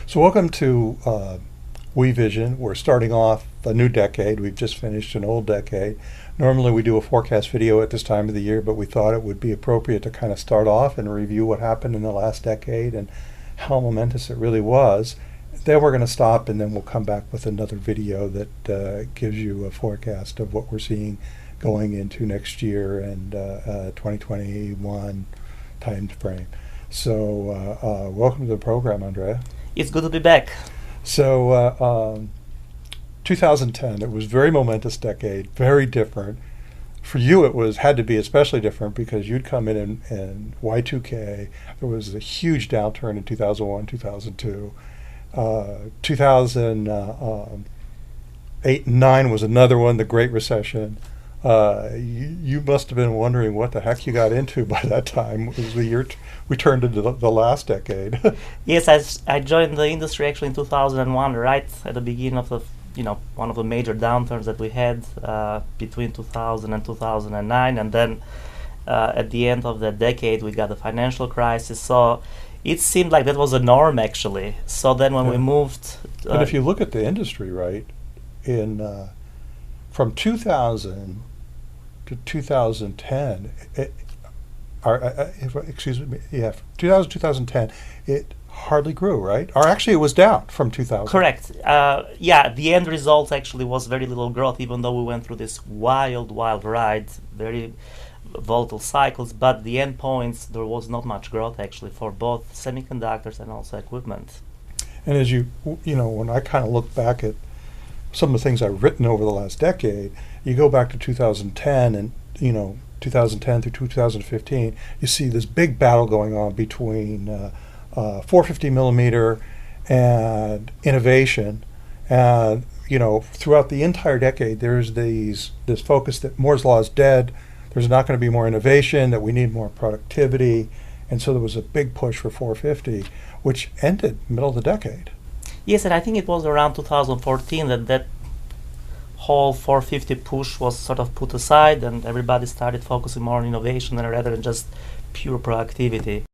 So welcome to We Vision. We're starting off a new decade. We've just finished an old decade. Normally we do a forecast video at this time of the year, but we thought it would be appropriate to kind of start off and review what happened in the last decade and how momentous it really was. Then we're going to stop and then we'll come back with another video that gives you a forecast of what we're seeing going into next year and 2021 time frame. So welcome to the program, Andrea. It's good to be back. So 2010, it was a very momentous decade, very different. For you, it had to be especially different because you'd come in Y2K. There was a huge downturn in 2001, 2002. 2008 and 9 was another one, the Great Recession. You must have been wondering what the heck you got into by that time. It was the year we turned into the last decade. Yes, I joined the industry actually in 2001, right at the beginning of the, one of the major downturns that we had between 2000 and 2009, and then at the end of that decade we got the financial crisis. So it seemed like that was a norm actually. So then when we moved, and if you look at the industry, right, in from 2000 to 2010, 2010, it hardly grew, right? Or actually, it was down from 2000. Correct. The end result actually was very little growth, even though we went through this wild ride, very volatile cycles. But the end points, there was not much growth actually for both semiconductors and also equipment. And as when I kind of look back at some of the things I've written over the last decade, you go back to 2010 and 2010 through 2015, you see this big battle going on between 450 millimeter and innovation. And throughout the entire decade, there's this focus that Moore's law is dead. There's not going to be more innovation, that we need more productivity. And so there was a big push for 450, which ended middle of the decade. Yes, and I think it was around 2014 that whole 450 push was sort of put aside and everybody started focusing more on innovation rather than just pure productivity.